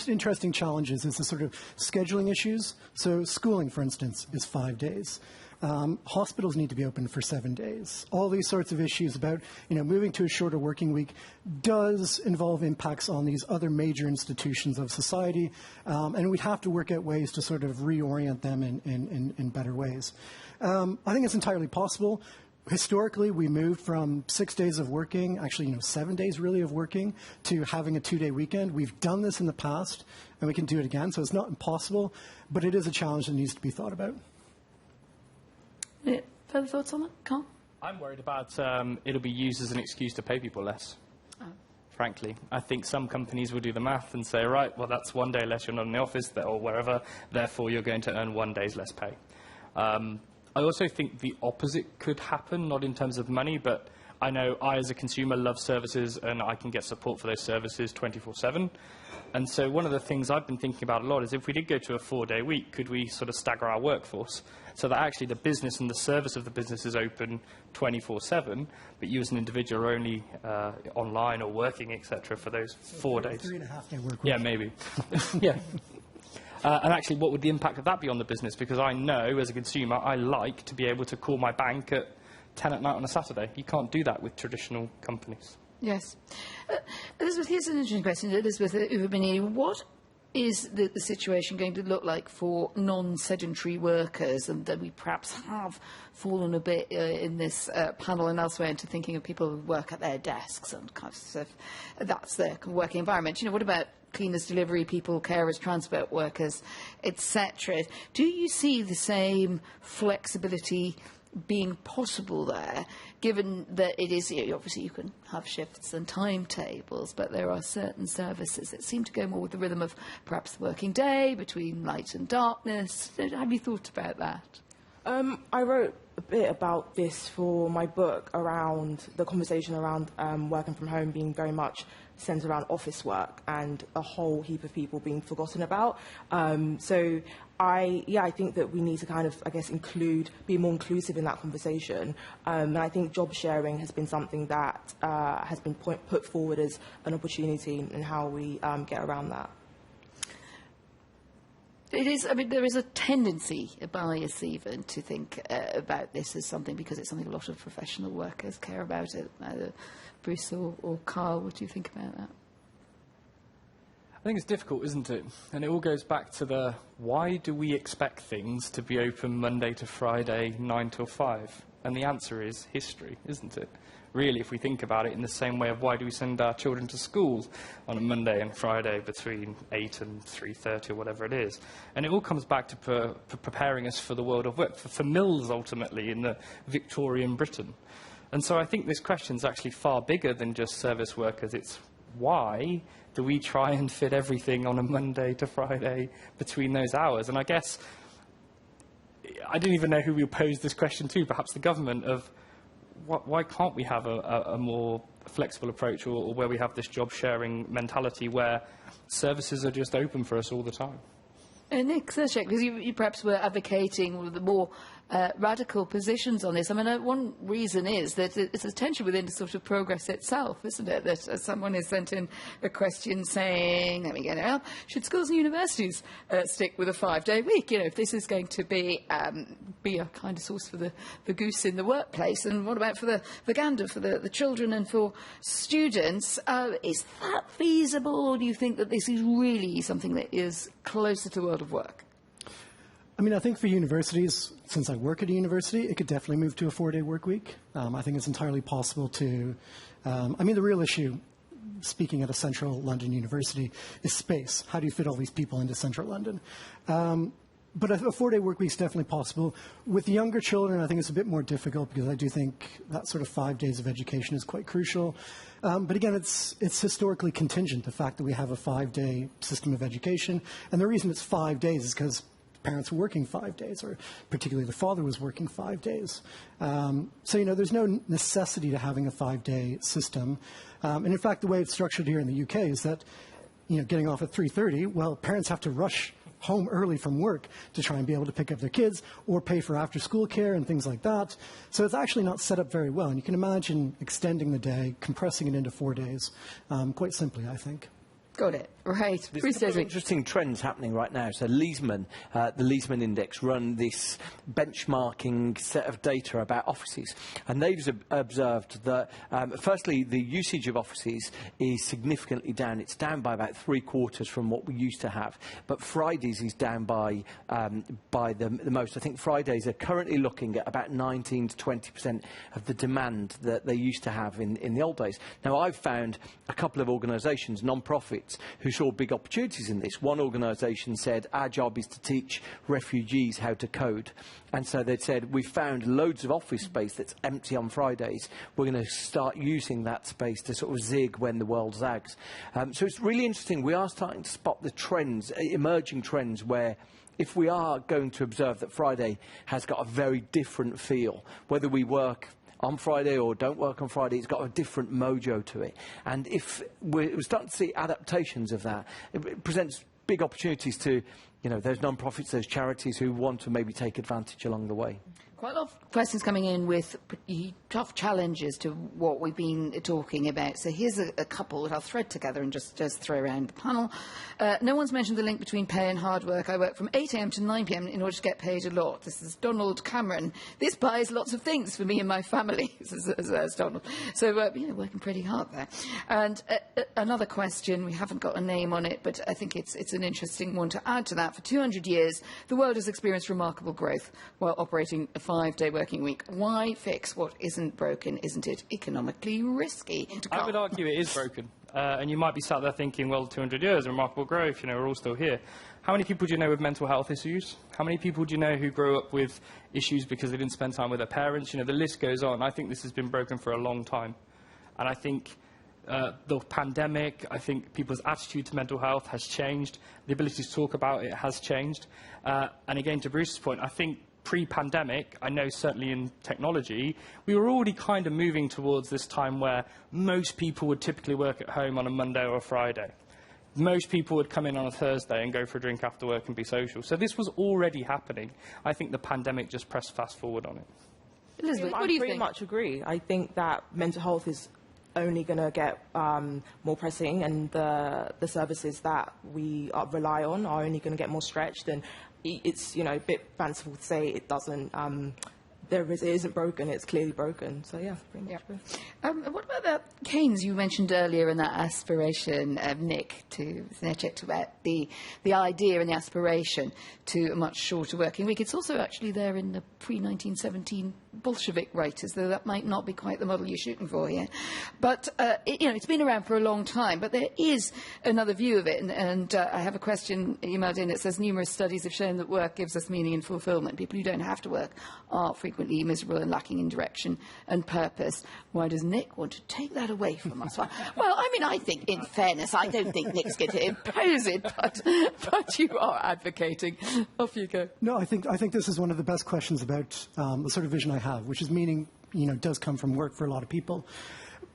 E: interesting challenges is the sort of scheduling issues. So schooling, for instance, is 5 days. Hospitals need to be open for 7 days. All these sorts of issues about, moving to a shorter working week does involve impacts on these other major institutions of society, and we'd have to work out ways to sort of reorient them in better ways. I think it's entirely possible. Historically, we moved from 6 days of working, actually, 7 days really of working, to having a 2-day weekend. We've done this in the past, and we can do it again. So it's not impossible, but it is a challenge that needs to be thought about.
A: Further thoughts on that, Carl?
D: I'm worried about it'll be used as an excuse to pay people less. Frankly, I think some companies will do the math and say, right, well, that's 1 day less you're not in the office or wherever, therefore you're going to earn 1 day's less pay. I also think the opposite could happen, not in terms of money, but I know I, as a consumer, love services, and I can get support for those services 24/7. And so one of the things I've been thinking about a lot is if we did go to a 4-day week, could we sort of stagger our workforce so that actually the business and the service of the business is open 24/7, but you as an individual are only online or working, etc., for those 4 days.
E: 3.5-day work week.
D: Yeah, maybe. Yeah. And actually, what would the impact of that be on the business? Because I know, as a consumer, I like to be able to call my bank at 10 at night on a Saturday. You can't do that with traditional companies.
A: Yes. Elizabeth, here's an interesting question. Elizabeth Uvabini, what is the situation going to look like for non-sedentary workers? And that we perhaps have fallen a bit in this panel and elsewhere into thinking of people who work at their desks and kind of that's their working environment. What about cleaners, delivery people, carers, transport workers, etc.? Do you see the same flexibility being possible there, given that it is, obviously you can have shifts and timetables, but there are certain services that seem to go more with the rhythm of perhaps the working day, between light and darkness? Have you thought about that?
C: I wrote a bit about this for my book, around the conversation around working from home being very much centred around office work and a whole heap of people being forgotten about. So I think that we need to kind of, be more inclusive in that conversation. And I think job sharing has been something that has been put forward as an opportunity in how we get around that.
A: It is, there is a tendency, a bias even, to think about this as something, because it's something a lot of professional workers care about it. Either Bruce or Carl, what do you think about that?
D: I think it's difficult, isn't it? And it all goes back to the, why do we expect things to be open Monday to Friday, 9 till 5? And the answer is history, isn't it? Really, if we think about it in the same way of why do we send our children to school on a Monday and Friday between 8 and 3:30 or whatever it is. And it all comes back to preparing us for the world of work, for mills ultimately in the Victorian Britain. And so I think this question is actually far bigger than just service workers. It's why do we try and fit everything on a Monday to Friday between those hours? And I guess I don't even know who we posed this question to, perhaps the government, of why can't we have a more flexible approach, or where we have this job-sharing mentality where services are just open for us all the time?
A: Nick Serchek, because you perhaps were advocating the more radical positions on this. I mean, one reason is that it's a tension within the sort of progress itself, isn't it? That someone has sent in a question saying, let me get it up, should schools and universities stick with a 5-day week? You know, if this is going to be a kind of source for the goose in the workplace, and what about for the gander, for the children and for students? Is that feasible, or do you think that this is really something that is closer to the world of work?
E: I mean, I think for universities, since I work at a university, it could definitely move to a 4-day work week. I think it's entirely possible to, I mean, the real issue, speaking at a central London university, is space. How do you fit all these people into central London? But a 4-day work week is definitely possible. With younger children, I think it's a bit more difficult because I do think that sort of 5 days of education is quite crucial. But again, it's historically contingent, the fact that we have a 5-day system of education. And the reason it's 5 days is because parents were working 5 days, or particularly the father was working 5 days. So, you know, there's no necessity to having a 5-day system. And in fact, the way it's structured here in the UK is that, you know, getting off at 3:30, well, parents have to rush home early from work to try and be able to pick up their kids or pay for after-school care and things like that. So it's actually not set up very well. And you can imagine extending the day, compressing it into 4 days, quite simply, I think.
A: Got it. Right.
B: There's a couple of interesting trends happening right now. So Leesman, the Leesman Index, run this benchmarking set of data about offices. And they've observed that, firstly, the usage of offices is significantly down. It's down by about 3/4 from what we used to have. But Fridays is down by the most. I think Fridays are currently looking at about 19 to 20% of the demand that they used to have in the old days. Now, I've found a couple of organisations, non-profits, who saw big opportunities in this. One organisation said, our job is to teach refugees how to code. And so they said, we've found loads of office space that's empty on Fridays. We're going to start using that space to sort of zig when the world zags. So it's really interesting. We are starting to spot the trends, emerging trends, where if we are going to observe that Friday has got a very different feel, whether we work on Friday or don't work on Friday, it's got a different mojo to it. And if we're starting to see adaptations of that, it presents big opportunities to, you know, those non-profits, those charities who want to maybe take advantage along the way.
A: Quite a lot of questions coming in with pretty tough challenges to what we've been talking about. So here's a couple that I'll thread together and just throw around the panel. No one's mentioned the link between pay and hard work. I work from 8 a.m. to 9 p.m. in order to get paid a lot. This is Donald Cameron. This buys lots of things for me and my family, says Donald. So, working pretty hard there. And another question, we haven't got a name on it, but I think it's an interesting one to add to that. For 200 years, the world has experienced remarkable growth while operating a 5-day working week. Why fix what isn't broken? Isn't it economically risky?
D: I would argue it is broken. And you might be sat there thinking, well, 200 years, remarkable growth, you know, we're all still here. How many people do you know with mental health issues? How many people do you know who grew up with issues because they didn't spend time with their parents? You know, the list goes on. I think this has been broken for a long time. And I think the pandemic, I think people's attitude to mental health has changed. The ability to talk about it has changed. And again, to Bruce's point, I think pre-pandemic, I know certainly in technology, we were already kind of moving towards this time where most people would typically work at home on a Monday or a Friday. Most people would come in on a Thursday and go for a drink after work and be social. So this was already happening. I think the pandemic just pressed fast forward on it.
A: Elizabeth, what do you think?
C: I pretty much agree. I think that mental health is only going to get more pressing, and the services that we rely on are only going to get more stretched. And it's, you know, a bit fanciful to say it doesn't. It isn't broken. It's clearly broken. So yeah, pretty much.
A: Yeah. What about that Keynes you mentioned earlier, and that aspiration, Nick, to the idea and the aspiration to a much shorter working week? It's also actually there in the pre-1917 Bolshevik writers, though that might not be quite the model you're shooting for here. But it's been around for a long time. But there is another view of it, and I have a question emailed in that says numerous studies have shown that work gives us meaning and fulfilment. People who don't have to work are frequently miserable and lacking in direction and purpose. Why does Nick want to take that away from us? Well, I mean, I think, in fairness, I don't think Nick's going to impose it, but you are advocating. Off you go.
E: No, I think this is one of the best questions about the sort of vision I have, which is meaning, you know, does come from work for a lot of people.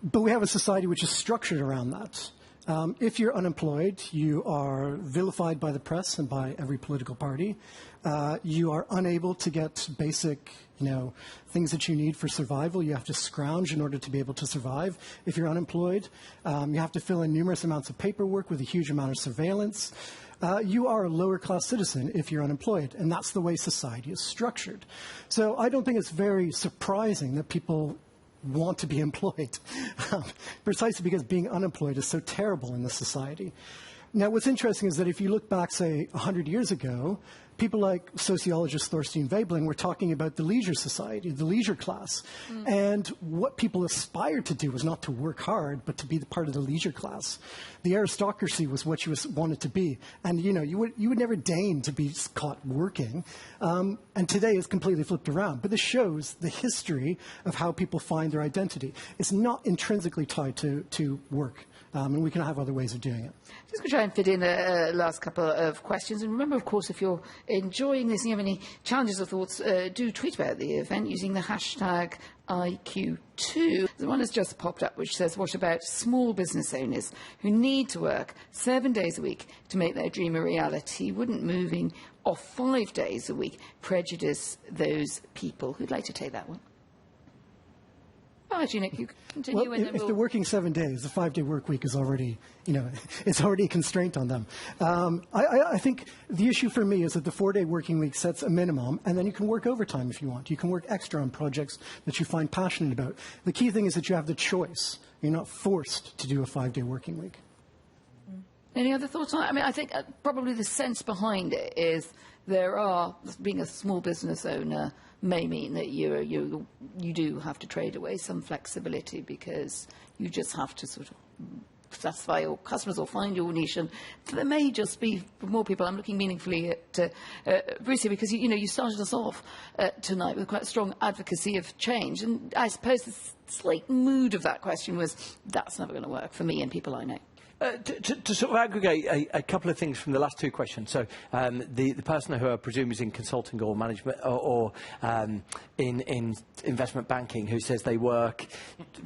E: But we have a society which is structured around that. If you're unemployed, you are vilified by the press and by every political party. You are unable to get basic, things that you need for survival. You have to scrounge in order to be able to survive if you're unemployed. You have to fill in numerous amounts of paperwork with a huge amount of surveillance. You are a lower-class citizen if you're unemployed, and that's the way society is structured. So I don't think it's very surprising that people want to be employed, precisely because being unemployed is so terrible in this society. Now, what's interesting is that if you look back, say, 100 years ago, people like sociologist Thorstein Veblen were talking about the leisure society, the leisure class. And what people aspired to do was not to work hard, but to be the part of the leisure class. The aristocracy was what you wanted to be. And, you would never deign to be caught working. And today it's completely flipped around. But this shows the history of how people find their identity. It's not intrinsically tied to work. And we can have other ways of doing it.
A: Just going to try and fit in the last couple of questions. And remember, of course, if you're enjoying this and you have any challenges or thoughts, do tweet about the event using the hashtag IQ2. The one has just popped up which says, what about small business owners who need to work 7 days a week to make their dream a reality? Wouldn't moving off 5 days a week prejudice those people? Who'd like to take that one? Actually, Nick, you continue.
E: Well, if they're working 7 days, the 5-day work week is already, it's already a constraint on them. I think the issue for me is that the 4-day working week sets a minimum, and then you can work overtime if you want. You can work extra on projects that you find passionate about. The key thing is that you have the choice. You're not forced to do a 5-day working week.
A: Any other thoughts on it? I mean, I think probably the sense behind it is being a small business owner may mean that you do have to trade away some flexibility because you just have to sort of satisfy your customers or find your niche. And there may just be, for more people, I'm looking meaningfully at Bruce here because, you started us off tonight with quite a strong advocacy of change. And I suppose the slight mood of that question was, that's never going to work for me and people I know.
B: To sort of aggregate a couple of things from the last two questions. So the person who I presume is in consulting or management or in investment banking who says they work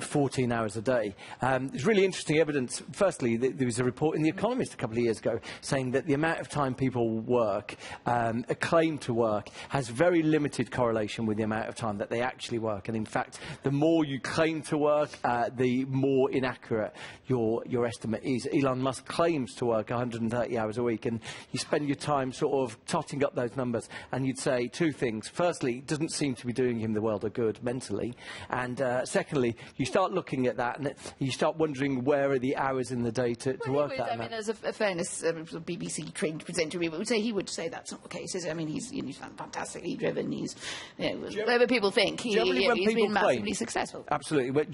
B: 14 hours a day. There's really interesting evidence. Firstly, there was a report in The Economist a couple of years ago saying that the amount of time people work, a claim to work, has very limited correlation with the amount of time that they actually work. And in fact, the more you claim to work, the more inaccurate your estimate is. Elon Musk claims to work 130 hours a week, and you spend your time sort of totting up those numbers, and you'd say two things. Firstly, it doesn't seem to be doing him the world of good mentally, and secondly, you start looking at that and you start wondering where are the hours in the day to work that amount.
A: I mean, as a fairness, BBC trained presenter he would say that's not the case. I mean, he's fantastically driven. He's whatever people think, he's been massively successful.
B: Absolutely. But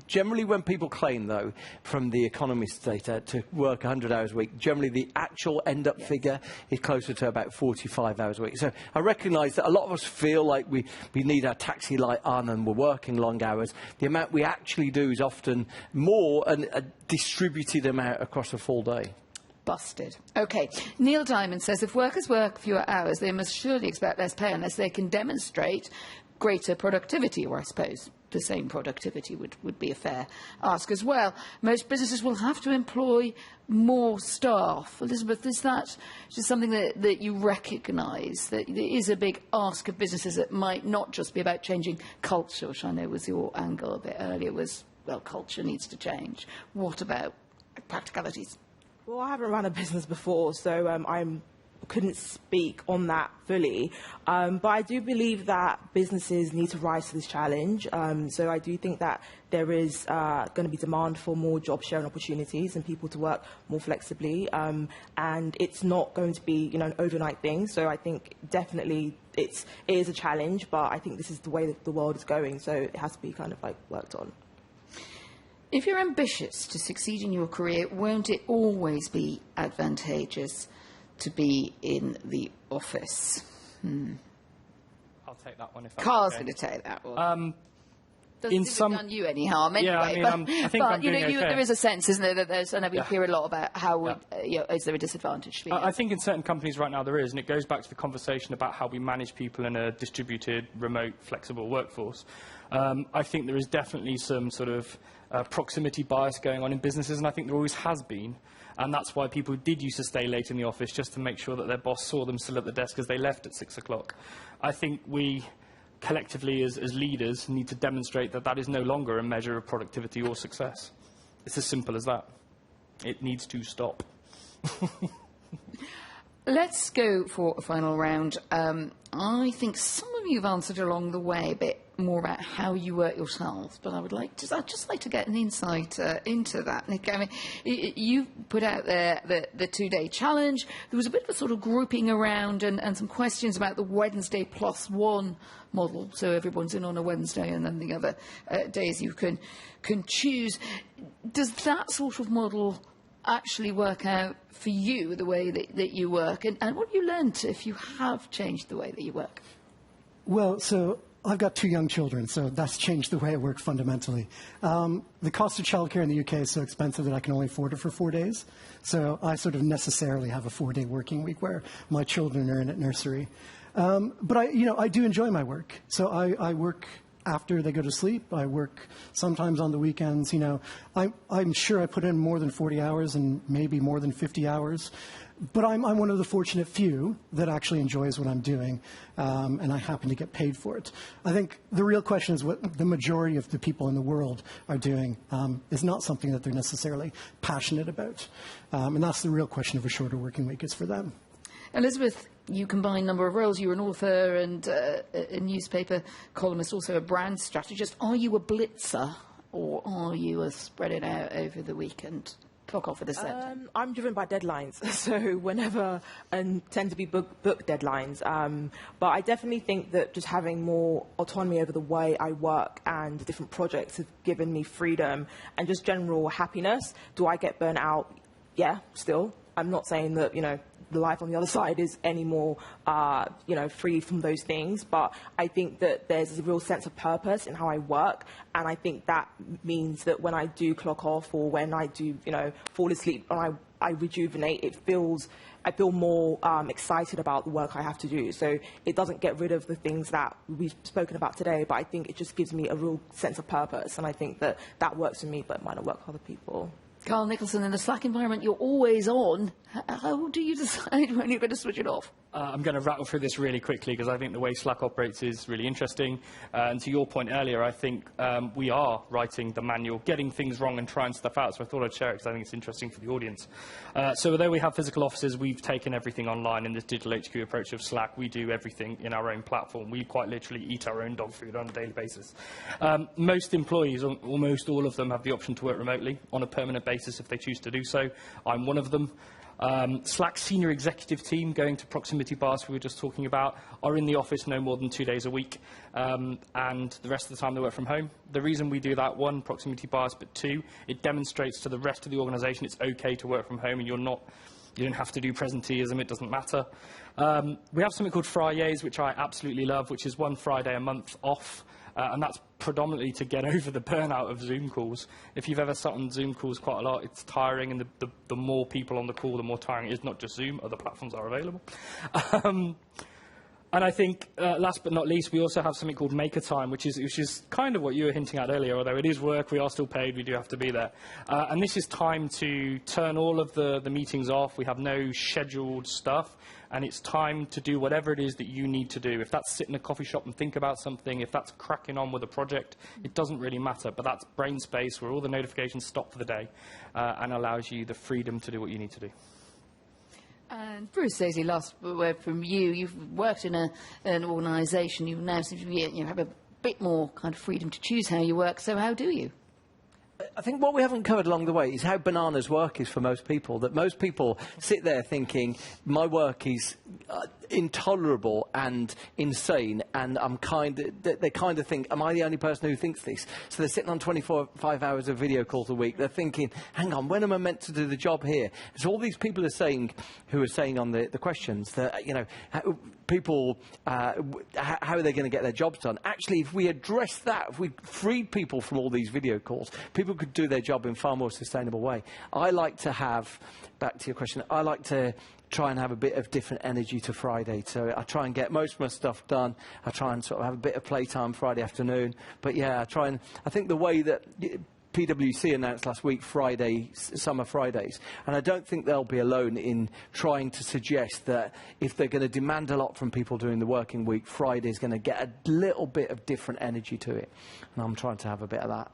B: generally, when people claim, though, from the Economist data to work 100 hours a week, generally the actual end-up figure is closer to about 45 hours a week. So I recognise that a lot of us feel like we need our taxi light on and we're working long hours. The amount we actually do is often more a distributed amount across a full day.
A: Busted. OK. Neil Diamond says, if workers work fewer hours, they must surely expect less pay unless they can demonstrate greater productivity, or I suppose the same productivity would be a fair ask as well. Most businesses will have to employ more staff. Elizabeth, is that just something that you recognise, that there is a big ask of businesses that might not just be about changing culture, which I know was your angle a bit earlier, was, well, culture needs to change. What about practicalities?
C: Well, I haven't run a business before, so I couldn't speak on that fully. But I do believe that businesses need to rise to this challenge. So I do think that there is going to be demand for more job sharing opportunities and people to work more flexibly. And it's not going to be, an overnight thing. So I think definitely it is a challenge, but I think this is the way that the world is going. So it has to be kind of worked on.
A: If you're ambitious to succeed in your career, won't it always be advantageous to be in the office?
D: I'll take that one if that's
A: Carl's
D: okay.
A: going to take that one. Doesn't seem to have done you any harm anyway.
D: Yeah, I mean, I think
A: but
D: I'm doing okay.
A: there is a sense, isn't there, that there's, and we hear a lot about how is there a disadvantage for you?
D: I think in certain companies right now there is, and it goes back to the conversation about how we manage people in a distributed, remote, flexible workforce. I think there is definitely some sort of proximity bias going on in businesses, and I think there always has been. And that's why people did used to stay late in the office, just to make sure that their boss saw them still at the desk as they left at 6 o'clock. I think we collectively as leaders need to demonstrate that that is no longer a measure of productivity or success. It's as simple as that. It needs to stop.
A: Let's go for a final round. I think some of you have answered along the way a bit more about how you work yourselves, but I'd just like to get an insight into that, Nick. I mean, you put out there the 2-day challenge. There was a bit of a sort of grouping around and some questions about the Wednesday +1 model. So everyone's in on a Wednesday, and then the other days you can choose. Does that sort of model actually work out for you, the way that you work? And what have you learned if you have changed the way that you work?
E: Well, so I've got 2 young children, so that's changed the way I work fundamentally. The cost of childcare in the UK is so expensive that I can only afford it for 4 days. So I sort of necessarily have a 4-day working week where my children are in at nursery. But I do enjoy my work. So I work after they go to sleep. I work sometimes on the weekends. I'm sure I put in more than 40 hours and maybe more than 50 hours. But I'm one of the fortunate few that actually enjoys what I'm doing, and I happen to get paid for it. I think the real question is what the majority of the people in the world are doing is not something that they're necessarily passionate about. And that's the real question of a shorter working week is for them.
A: Elizabeth, you combine a number of roles. You're an author and a newspaper columnist, also a brand strategist. Are you a blitzer, or are you a spread it out over the weekend? Clock off at a set.
C: I'm driven by deadlines, so whenever, and tend to be book deadlines. But I definitely think that just having more autonomy over the way I work and the different projects have given me freedom and just general happiness. Do I get burnt out? Yeah, still. I'm not saying that, the life on the other side is any more, free from those things. But I think that there's a real sense of purpose in how I work. And I think that means that when I do clock off or when I do, fall asleep and I rejuvenate, I feel more excited about the work I have to do. So it doesn't get rid of the things that we've spoken about today, but I think it just gives me a real sense of purpose. And I think that works for me, but it might not work for other people.
A: Carl Nicholson, in a Slack environment, you're always on. How do you decide when you're going to switch it off?
D: I'm going to rattle through this really quickly because I think the way Slack operates is really interesting. And to your point earlier, I think we are writing the manual, getting things wrong and trying stuff out. So I thought I'd share it because I think it's interesting for the audience. So although we have physical offices, we've taken everything online in this digital HQ approach of Slack. We do everything in our own platform. We quite literally eat our own dog food on a daily basis. Most employees, almost all of them, have the option to work remotely on a permanent basis if they choose to do so. I'm one of them. Slack's senior executive team, going to proximity bias we were just talking about, are in the office no more than 2 days a week, and the rest of the time they work from home. The reason we do that, 1, proximity bias, but 2, it demonstrates to the rest of the organisation it's okay to work from home and you don't have to do presenteeism, it doesn't matter. We have something called Fridays, which I absolutely love, which is 1 Friday a month off. And that's predominantly to get over the burnout of Zoom calls. If you've ever sat on Zoom calls quite a lot, it's tiring, and the more people on the call, the more tiring it is. Not just Zoom, other platforms are available. And I think, last but not least, we also have something called Maker Time, which is kind of what you were hinting at earlier, although it is work, we are still paid, we do have to be there. And this is time to turn all of the meetings off. We have no scheduled stuff, and it's time to do whatever it is that you need to do. If that's sit in a coffee shop and think about something, if that's cracking on with a project, it doesn't really matter, but that's brain space where all the notifications stop for the day and allows you the freedom to do what you need to do.
A: And Bruce Stacey, last word from you. You've worked in an organisation. You now seem to be, have a bit more kind of freedom to choose how you work. So how do you?
B: I think what we haven't covered along the way is how bananas work is for most people. That most people sit there thinking, my work is intolerable and insane, and they kind of think, am I the only person who thinks this? So they're sitting on 5 hours of video calls a week. They're thinking, hang on, when am I meant to do the job here? So all these people are saying, who are saying on the questions that, you know, people, how are they going to get their jobs done? Actually, if we address that, if we freed people from all these video calls, people could do their job in a far more sustainable way. I like to have, back to your question, I like to try and have a bit of different energy to Friday. So I try and get most of my stuff done. I try and sort of have a bit of playtime Friday afternoon. But yeah, I think the way that PwC announced last week, summer Fridays, and I don't think they'll be alone in trying to suggest that if they're going to demand a lot from people during the working week, Friday's going to get a little bit of different energy to it. And I'm trying to have a bit of that.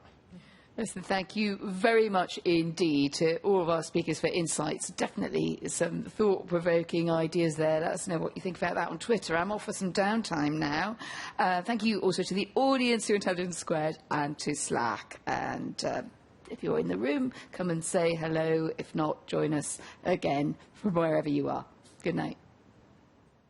A: Listen, thank you very much indeed to all of our speakers for insights. Definitely some thought-provoking ideas there. Let us know what you think about that on Twitter. I'm off for some downtime now. Thank you also to the audience, to Intelligence Squared and to Slack. And if you're in the room, come and say hello. If not, join us again from wherever you are. Good night.